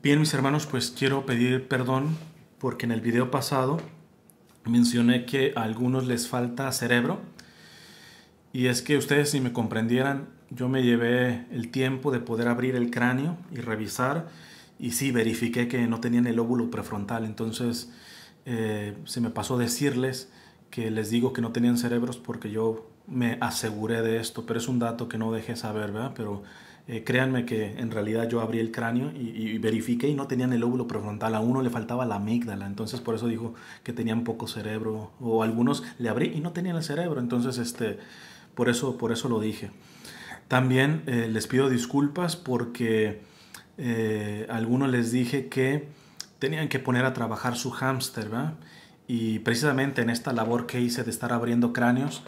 Bien, mis hermanos, pues quiero pedir perdón porque en el video pasado mencioné que a algunos les falta cerebro. Y es que ustedes, si me comprendieran, yo me llevé el tiempo de poder abrir el cráneo y revisar, y sí, verifiqué que no tenían el lóbulo prefrontal. Entonces se me pasó decirles que les digo que no tenían cerebros porque yo me aseguré de esto, pero es un dato que no dejé saber, ¿verdad? Pero créanme que en realidad yo abrí el cráneo y verifiqué y no tenían el lóbulo prefrontal. A uno le faltaba la amígdala, entonces por eso dijo que tenían poco cerebro. O algunos le abrí y no tenían el cerebro, entonces por eso lo dije. También les pido disculpas porque a algunos les dije que tenían que poner a trabajar su hámster, ¿verdad? Y precisamente en esta labor que hice de estar abriendo cráneos,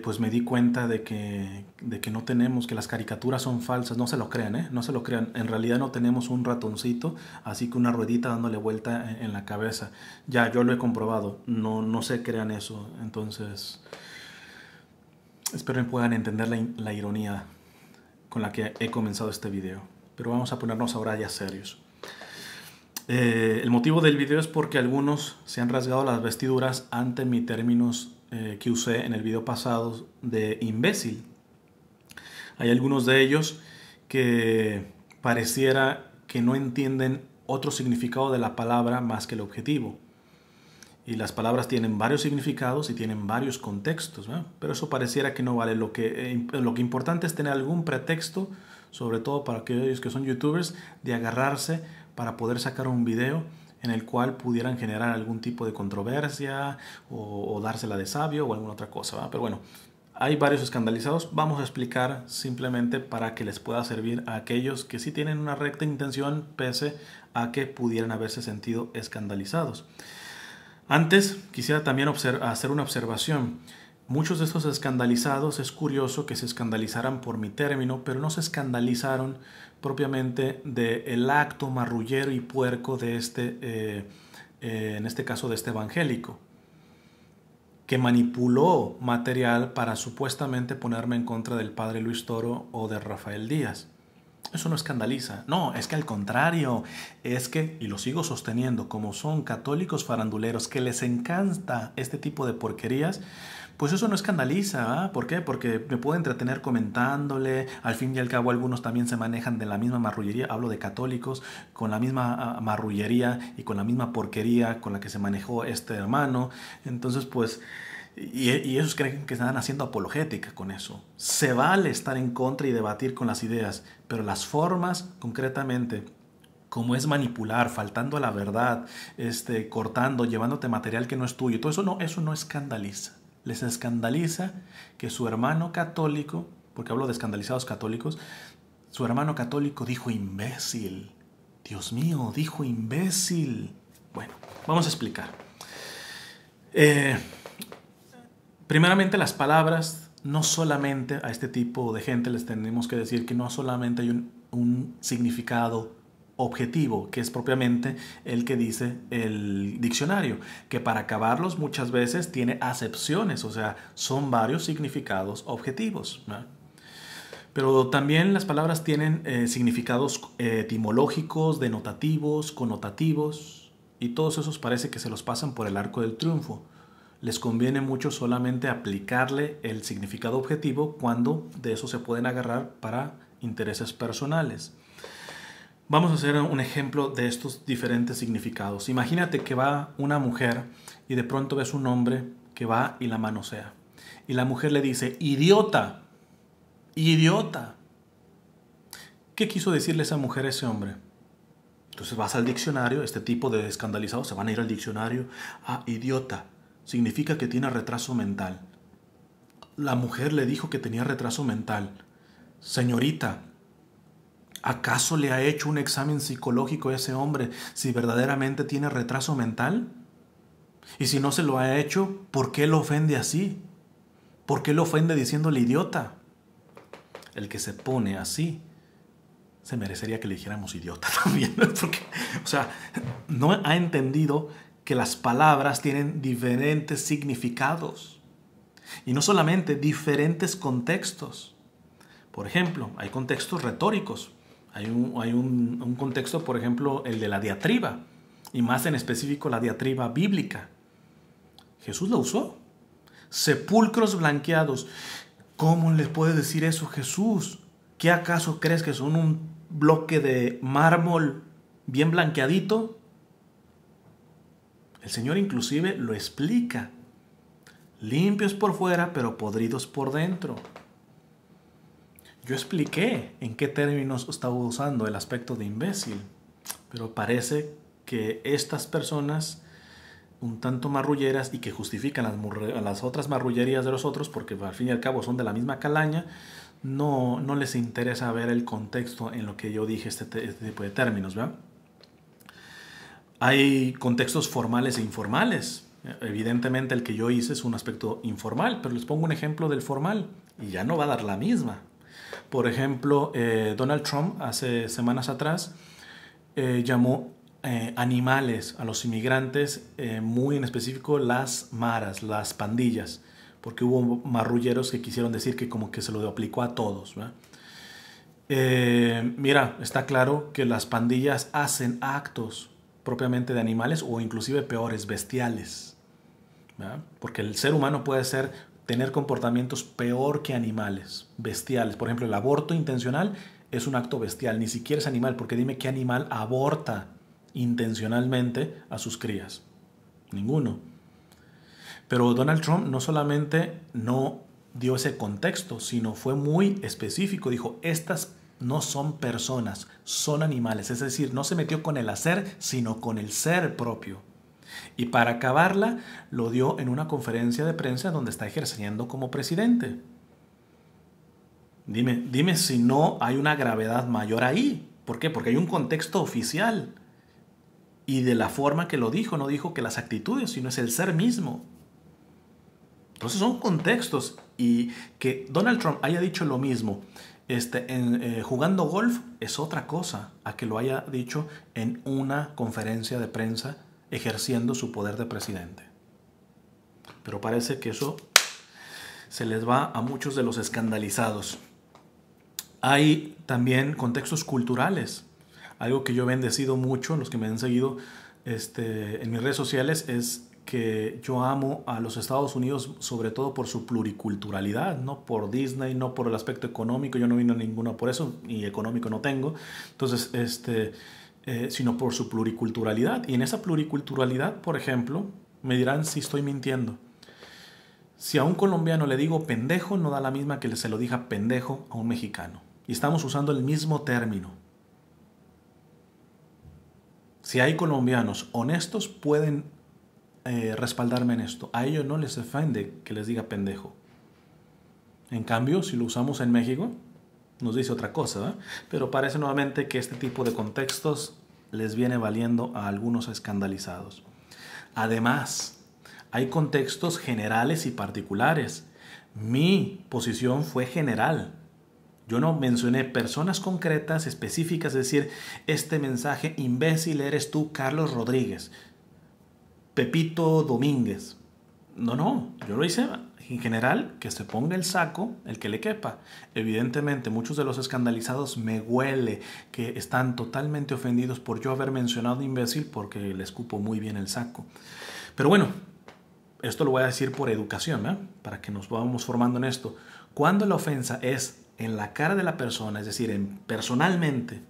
pues me di cuenta de que no tenemos, que las caricaturas son falsas. No se lo crean, ¿eh? No se lo crean. En realidad no tenemos un ratoncito, así que una ruedita dándole vuelta en la cabeza. Ya, yo lo he comprobado. No se crean eso. Entonces, espero que puedan entender la ironía con la que he comenzado este video. Pero vamos a ponernos ahora ya serios. El motivo del video es porque algunos se han rasgado las vestiduras ante mis términos que usé en el video pasado de imbécil. Hay algunos de ellos que pareciera que no entienden otro significado de la palabra más que el objetivo. Y las palabras tienen varios significados y tienen varios contextos, ¿no? Pero eso pareciera que no vale. Lo que importante es tener algún pretexto, sobre todo para aquellos que son youtubers, de agarrarse para poder sacar un video en el cual pudieran generar algún tipo de controversia o dársela de sabio o alguna otra cosa, ¿verdad? Pero bueno, hay varios escandalizados. Vamos a explicar simplemente para que les pueda servir a aquellos que sí tienen una recta intención pese a que pudieran haberse sentido escandalizados. Antes, quisiera también hacer una observación. Muchos de estos escandalizados, es curioso que se escandalizaran por mi término, pero no se escandalizaron propiamente del acto marrullero y puerco de en este caso de este evangélico, que manipuló material para supuestamente ponerme en contra del padre Luis Toro o de Rafael Díaz. Eso no escandaliza. No, es que al contrario, es que, y lo sigo sosteniendo, como son católicos faranduleros que les encanta este tipo de porquerías, pues eso no escandaliza. ¿Ah? ¿Por qué? Porque me puedo entretener comentándole. Al fin y al cabo algunos también se manejan de la misma marrullería. Hablo de católicos con la misma marrullería y con la misma porquería con la que se manejó este hermano. Entonces pues... Y ellos creen que están haciendo apologética con eso. Se vale estar en contra y debatir con las ideas, pero las formas, concretamente, como es manipular, faltando a la verdad, cortando, llevándote material que no es tuyo, todo eso no escandaliza. Les escandaliza que su hermano católico, porque hablo de escandalizados católicos, su hermano católico dijo imbécil. Dios mío, dijo imbécil. Bueno, vamos a explicar. Primeramente, las palabras, no solamente a este tipo de gente les tenemos que decir que no solamente hay un significado objetivo, que es propiamente el que dice el diccionario, que para acabarlos muchas veces tiene acepciones, o sea, son varios significados objetivos, ¿no? Pero también las palabras tienen significados etimológicos, denotativos, connotativos, y todos esos parece que se los pasan por el arco del triunfo. Les conviene mucho solamente aplicarle el significado objetivo cuando de eso se pueden agarrar para intereses personales. Vamos a hacer un ejemplo de estos diferentes significados. Imagínate que va una mujer y de pronto ves un hombre que va y la manosea. Y la mujer le dice, idiota, idiota. ¿Qué quiso decirle esa mujer a ese hombre? Entonces vas al diccionario, este tipo de escandalizados se van a ir al diccionario. Ah, idiota. Significa que tiene retraso mental. La mujer le dijo que tenía retraso mental. Señorita, ¿acaso le ha hecho un examen psicológico a ese hombre si verdaderamente tiene retraso mental? Y si no se lo ha hecho, ¿por qué lo ofende así? ¿Por qué lo ofende diciéndole idiota? El que se pone así se merecería que le dijéramos idiota también, porque, o sea, no ha entendido que las palabras tienen diferentes significados y no solamente diferentes contextos. Por ejemplo, hay contextos retóricos. Hay un contexto, por ejemplo, el de la diatriba, y más en específico la diatriba bíblica. Jesús lo usó. Sepulcros blanqueados. ¿Cómo les puede decir eso Jesús? ¿Qué acaso crees que son un bloque de mármol bien blanqueadito? El Señor inclusive lo explica. Limpios por fuera, pero podridos por dentro. Yo expliqué en qué términos estaba usando el aspecto de imbécil, pero parece que estas personas un tanto marrulleras y que justifican las otras marrullerías de los otros, porque al fin y al cabo son de la misma calaña, no les interesa ver el contexto en lo que yo dije este tipo de términos, ¿verdad? Hay contextos formales e informales. Evidentemente el que yo hice es un aspecto informal, pero les pongo un ejemplo del formal y ya no va a dar la misma. Por ejemplo, Donald Trump hace semanas atrás llamó animales a los inmigrantes, muy en específico las maras, las pandillas, porque hubo marrulleros que quisieron decir que como que se lo aplicó a todos, ¿verdad? Mira, está claro que las pandillas hacen actos propiamente de animales o inclusive peores, bestiales, ¿verdad? Porque el ser humano puede tener comportamientos peor que animales, bestiales. Por ejemplo, el aborto intencional es un acto bestial, ni siquiera es animal, porque dime qué animal aborta intencionalmente a sus crías. Ninguno. Pero Donald Trump no solamente no dio ese contexto, sino fue muy específico. Dijo, estas no son personas, son animales. Es decir, no se metió con el hacer, sino con el ser propio. Y para acabarla, lo dio en una conferencia de prensa donde está ejerciendo como presidente. Dime si no hay una gravedad mayor ahí. ¿Por qué? Porque hay un contexto oficial. Y de la forma que lo dijo, no dijo que las actitudes, sino es el ser mismo. Entonces son contextos. Y que Donald Trump haya dicho lo mismo jugando golf es otra cosa a que lo haya dicho en una conferencia de prensa ejerciendo su poder de presidente. Pero parece que eso se les va a muchos de los escandalizados. Hay también contextos culturales. Algo que yo he bendecido mucho, los que me han seguido en mis redes sociales, es que yo amo a los Estados Unidos sobre todo por su pluriculturalidad, no por Disney, no por el aspecto económico. Yo no vino a ninguno por eso, y económico no tengo. Entonces, sino por su pluriculturalidad. Y en esa pluriculturalidad, por ejemplo, me dirán si estoy mintiendo. Si a un colombiano le digo pendejo, no da la misma que se lo diga pendejo a un mexicano. Y estamos usando el mismo término. Si hay colombianos honestos, pueden respaldarme en esto. A ellos no les ofende que les diga pendejo. En cambio, si lo usamos en México, nos dice otra cosa, ¿eh? Pero parece nuevamente que este tipo de contextos les viene valiendo a algunos escandalizados. Además, hay contextos generales y particulares. Mi posición fue general. Yo no mencioné personas concretas, específicas, es decir, este mensaje imbécil eres tú, Carlos Rodríguez, Pepito Domínguez. No, yo lo hice en general, que se ponga el saco, el que le quepa. Evidentemente, muchos de los escandalizados me huele que están totalmente ofendidos por yo haber mencionado imbécil porque les cupo muy bien el saco. Pero bueno, esto lo voy a decir por educación, ¿eh? Para que nos vamos formando en esto. Cuando la ofensa es en la cara de la persona, es decir, personalmente,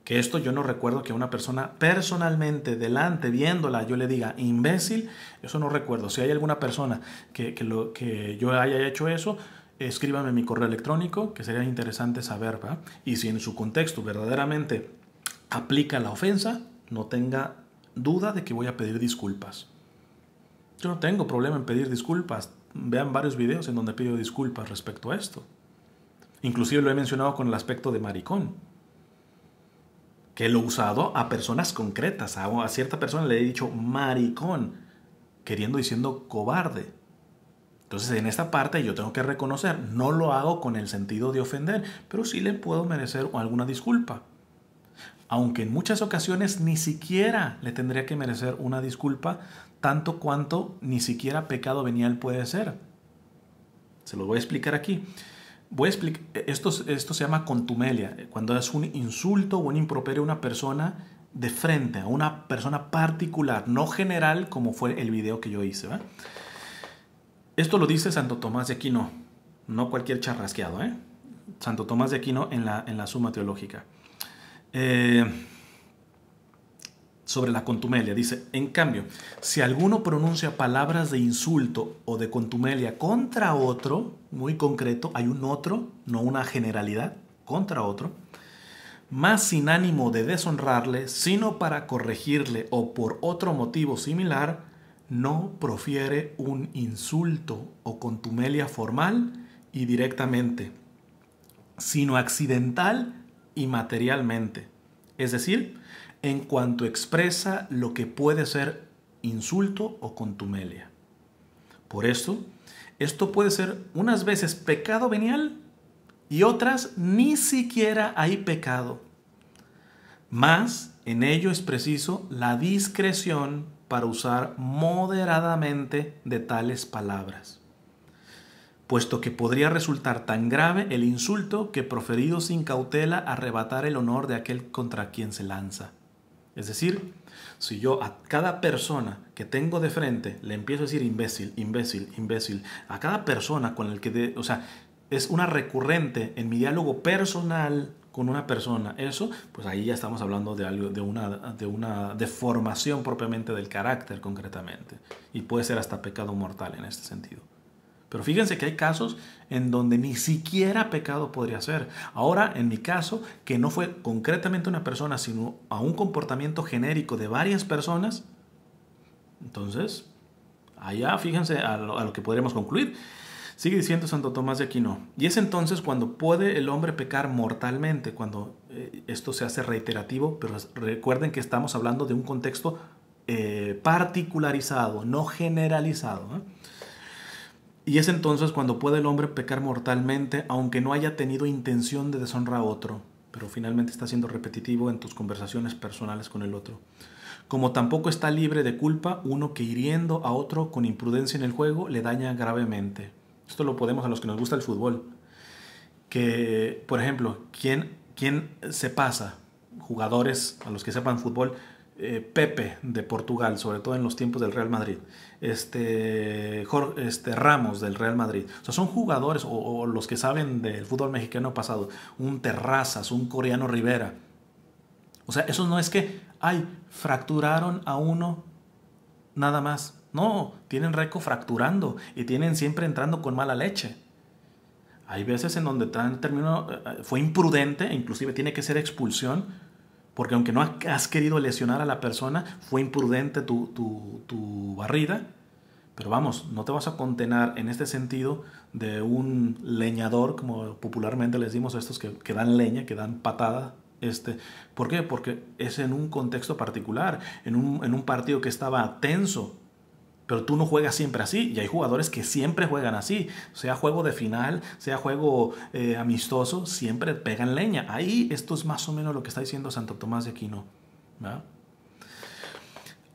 que esto yo no recuerdo que una persona personalmente, delante, viéndola, yo le diga imbécil, eso no recuerdo. Si hay alguna persona que yo haya hecho eso, escríbame en mi correo electrónico, que sería interesante saber, ¿verdad? Y si en su contexto verdaderamente aplica la ofensa, no tenga duda de que voy a pedir disculpas. Yo no tengo problema en pedir disculpas. Vean varios videos en donde pido disculpas respecto a esto. Inclusive lo he mencionado con el aspecto de maricón, que lo he usado a personas concretas. A cierta persona le he dicho maricón, diciendo cobarde. Entonces, en esta parte yo tengo que reconocer, no lo hago con el sentido de ofender, pero sí le puedo merecer alguna disculpa. Aunque en muchas ocasiones ni siquiera le tendría que merecer una disculpa, tanto cuanto ni siquiera pecado venial puede ser. Se lo voy a explicar aquí. Voy a explicar, esto se llama contumelia, cuando es un insulto o un improperio a una persona de frente, a una persona particular, no general como fue el video que yo hice, ¿va? Esto lo dice Santo Tomás de Aquino, no cualquier charrasqueado, ¿eh? Santo Tomás de Aquino en la Suma Teológica. Sobre la contumelia, dice: en cambio, si alguno pronuncia palabras de insulto o de contumelia contra otro, muy concreto, hay un otro, no una generalidad, contra otro, más sin ánimo de deshonrarle, sino para corregirle o por otro motivo similar, no profiere un insulto o contumelia formal y directamente, sino accidental y materialmente. Es decir, en cuanto expresa lo que puede ser insulto o contumelia. Por eso, esto puede ser unas veces pecado venial y otras ni siquiera hay pecado. Mas en ello es preciso la discreción para usar moderadamente de tales palabras, puesto que podría resultar tan grave el insulto que proferido sin cautela arrebatar el honor de aquel contra quien se lanza. Es decir, si yo a cada persona que tengo de frente le empiezo a decir imbécil, imbécil, imbécil, a cada persona con el que, o sea, es una recurrente en mi diálogo personal con una persona, eso, pues ahí ya estamos hablando de algo, de una deformación propiamente del carácter concretamente. Y puede ser hasta pecado mortal en este sentido. Pero fíjense que hay casos en donde ni siquiera pecado podría ser. Ahora, en mi caso, que no fue concretamente una persona, sino a un comportamiento genérico de varias personas, entonces, allá fíjense a lo que podremos concluir. Sigue diciendo Santo Tomás de Aquino: y es entonces cuando puede el hombre pecar mortalmente, cuando esto se hace reiterativo, pero recuerden que estamos hablando de un contexto particularizado, no generalizado, ¿eh? Y es entonces cuando puede el hombre pecar mortalmente, aunque no haya tenido intención de deshonrar a otro, pero finalmente está siendo repetitivo en tus conversaciones personales con el otro. Como tampoco está libre de culpa uno que hiriendo a otro con imprudencia en el juego le daña gravemente. Esto lo podemos a los que nos gusta el fútbol. Que, por ejemplo, ¿quién se pasa? Jugadores, a los que sepan fútbol, Pepe de Portugal, sobre todo en los tiempos del Real Madrid, Ramos del Real Madrid. O sea, son jugadores, o los que saben del fútbol mexicano pasado, un Terrazas, un Coreano Rivera. O sea, eso no es que, fracturaron a uno nada más. No, tienen récord fracturando y tienen siempre entrando con mala leche. Hay veces en donde fue imprudente, inclusive tiene que ser expulsión, porque aunque no has querido lesionar a la persona, fue imprudente tu barrida. Pero vamos, no te vas a condenar en este sentido de un leñador, como popularmente les decimos a estos que dan leña, que dan patada. ¿Por qué? Porque es en un contexto particular, en un partido que estaba tenso. Pero tú no juegas siempre así, y hay jugadores que siempre juegan así, sea juego de final, sea juego amistoso, siempre pegan leña. Ahí esto es más o menos lo que está diciendo Santo Tomás de Aquino, ¿verdad?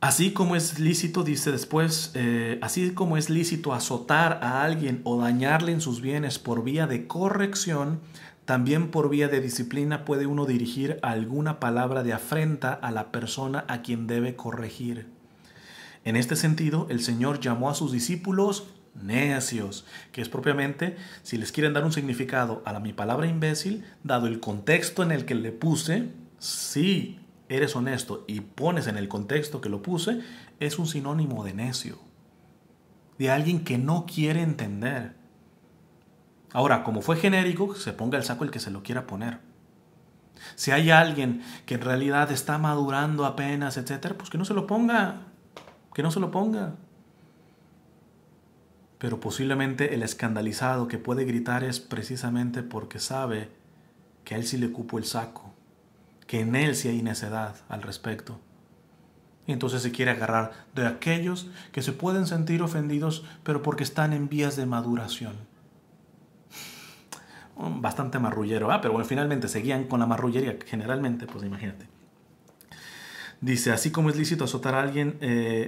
Así como es lícito, dice después, así como es lícito azotar a alguien o dañarle en sus bienes por vía de corrección, también por vía de disciplina puede uno dirigir alguna palabra de afrenta a la persona a quien debe corregir. En este sentido, el Señor llamó a sus discípulos necios, que es propiamente, si les quieren dar un significado a mi palabra imbécil, dado el contexto en el que le puse, si eres honesto y pones en el contexto que lo puse, es un sinónimo de necio, de alguien que no quiere entender. Ahora, como fue genérico, se ponga el saco el que se lo quiera poner. Si hay alguien que en realidad está madurando apenas, etcétera, pues que no se lo ponga. Que no se lo ponga. Pero posiblemente el escandalizado que puede gritar es precisamente porque sabe que a él sí le cupo el saco, que en él sí hay necedad al respecto. Y entonces se quiere agarrar de aquellos que se pueden sentir ofendidos, pero porque están en vías de maduración. Bastante marrullero, pero bueno, finalmente seguían con la marrullería, generalmente, pues imagínate. Dice, así como es lícito azotar a alguien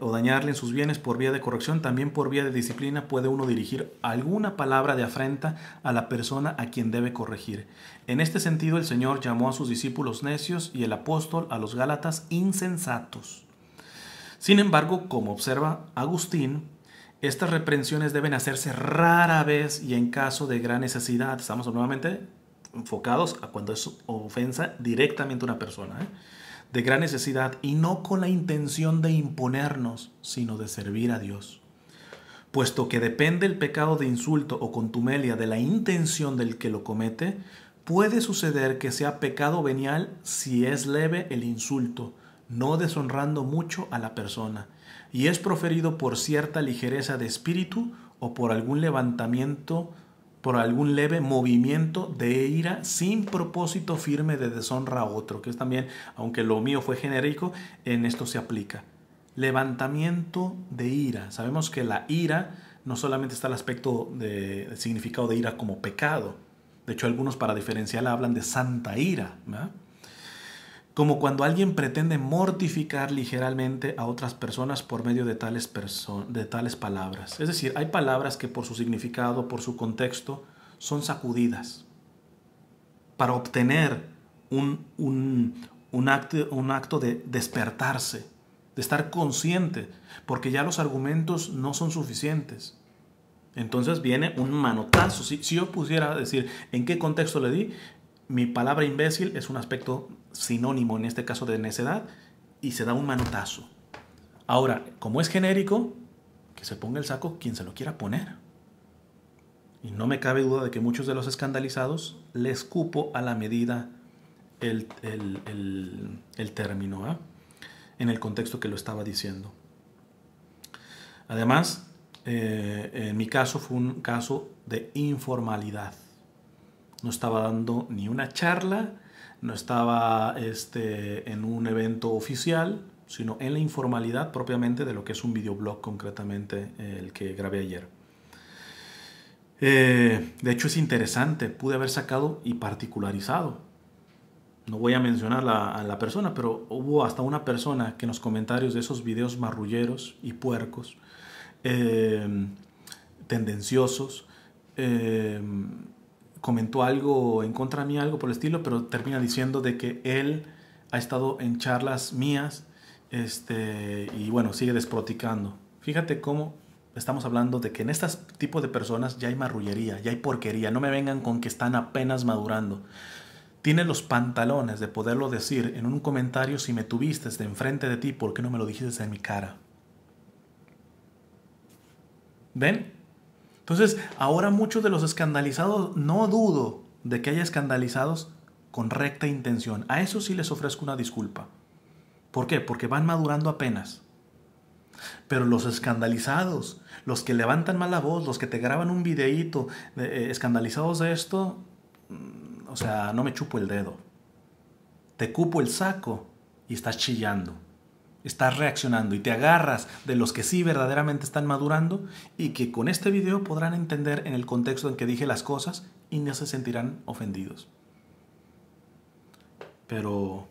o dañarle en sus bienes por vía de corrección, también por vía de disciplina puede uno dirigir alguna palabra de afrenta a la persona a quien debe corregir. En este sentido, el Señor llamó a sus discípulos necios y el apóstol a los Gálatas insensatos. Sin embargo, como observa Agustín, estas reprensiones deben hacerse rara vez y en caso de gran necesidad. Estamos nuevamente enfocados a cuando es ofensa directamente a una persona, de gran necesidad y no con la intención de imponernos, sino de servir a Dios. Puesto que depende el pecado de insulto o contumelia de la intención del que lo comete, puede suceder que sea pecado venial si es leve el insulto, no deshonrando mucho a la persona, y es proferido por cierta ligereza de espíritu o por algún levantamiento, por algún leve movimiento de ira sin propósito firme de deshonra a otro, que es también, aunque lo mío fue genérico, en esto se aplica. Levantamiento de ira. Sabemos que la ira no solamente está el aspecto del significado de ira como pecado. De hecho, algunos para diferenciarla hablan de santa ira, ¿verdad? Como cuando alguien pretende mortificar ligeramente a otras personas por medio de tales palabras. Es decir, hay palabras que por su significado, por su contexto, son sacudidas para obtener un acto de despertarse, de estar consciente, porque ya los argumentos no son suficientes. Entonces viene un manotazo. Si yo pudiera decir en qué contexto le di, mi palabra imbécil es un aspecto sinónimo en este caso de necedad y se da un manotazo. Ahora, como es genérico, que se ponga el saco quien se lo quiera poner. Y no me cabe duda de que muchos de los escandalizados les cupo a la medida el término, en el contexto que lo estaba diciendo. Además, en mi caso fue un caso de informalidad. No estaba dando ni una charla, no estaba en un evento oficial, sino en la informalidad propiamente de lo que es un videoblog, concretamente el que grabé ayer. De hecho es interesante, pude haber sacado y particularizado. No voy a mencionar a la persona, pero hubo hasta una persona que en los comentarios de esos videos marrulleros y puercos, tendenciosos, comentó algo en contra mía, algo por el estilo, pero termina diciendo de que él ha estado en charlas mías y bueno, sigue desproticando. Fíjate cómo estamos hablando de que en este tipo de personas ya hay marrullería, ya hay porquería. No me vengan con que están apenas madurando. Tienes los pantalones de poderlo decir en un comentario si me tuviste de enfrente de ti, ¿por qué no me lo dijiste en mi cara? ¿Ven? Entonces, ahora muchos de los escandalizados, no dudo de que haya escandalizados con recta intención. A eso sí les ofrezco una disculpa. ¿Por qué? Porque van madurando apenas. Pero los escandalizados, los que levantan mal la voz, los que te graban un videíto escandalizados de esto, o sea, no me chupo el dedo. Te cupo el saco y estás chillando. Estás reaccionando y te agarras de los que sí verdaderamente están madurando y que con este video podrán entender en el contexto en que dije las cosas y no se sentirán ofendidos. Pero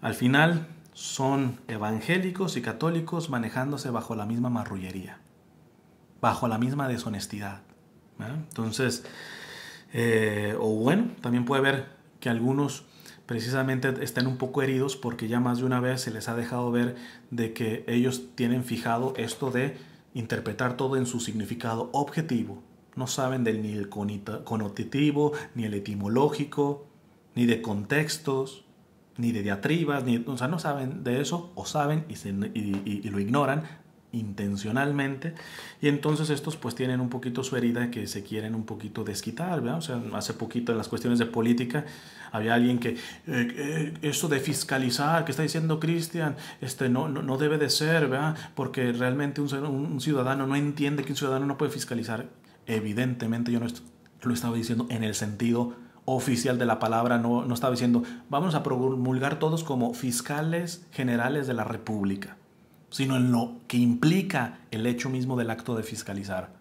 al final son evangélicos y católicos manejándose bajo la misma marrullería, bajo la misma deshonestidad, ¿verdad? Entonces, o bueno, también puede ver que algunos precisamente están un poco heridos porque ya más de una vez se les ha dejado ver de que ellos tienen fijado esto de interpretar todo en su significado objetivo. No saben ni el connotativo, ni el etimológico, ni de contextos, ni de diatribas, o sea, no saben de eso, o saben y lo ignoran intencionalmente, y entonces estos pues tienen un poquito su herida que se quieren un poquito desquitar, ¿verdad? O sea, hace poquito en las cuestiones de política había alguien que eso de fiscalizar que está diciendo Cristian no debe de ser, ¿verdad? Porque realmente un ciudadano no entiende que un ciudadano no puede fiscalizar. Evidentemente yo no lo estaba diciendo en el sentido oficial de la palabra, no estaba diciendo vamos a promulgar todos como fiscales generales de la República, sino en lo que implica el hecho mismo del acto de fiscalizar.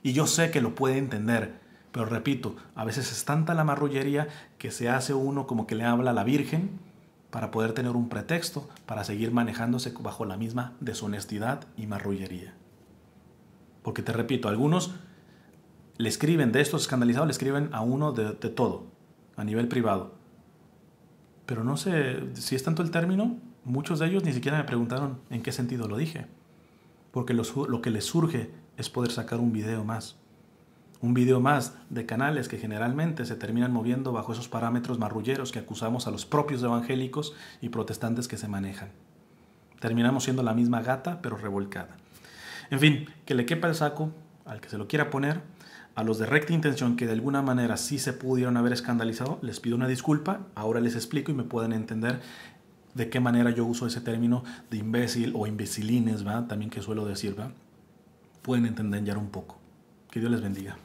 Y yo sé que lo puede entender, pero repito, a veces es tanta la marrullería que se hace uno como que le habla a la Virgen para poder tener un pretexto para seguir manejándose bajo la misma deshonestidad y marrullería. Porque te repito, algunos le escriben, de estos escandalizados, le escriben a uno de todo, a nivel privado. Pero no sé si es tanto el término, muchos de ellos ni siquiera me preguntaron en qué sentido lo dije. Porque lo que les surge es poder sacar un video más. Un video más de canales que generalmente se terminan moviendo bajo esos parámetros marrulleros que acusamos a los propios evangélicos y protestantes que se manejan. Terminamos siendo la misma gata, pero revolcada. En fin, que le quepa el saco al que se lo quiera poner. A los de recta intención que de alguna manera sí se pudieron haber escandalizado, les pido una disculpa. Ahora les explico y me pueden entender de qué manera yo uso ese término de imbécil o imbecilines, ¿va? También que suelo decir, ¿va? Pueden entender ya un poco. Que Dios les bendiga.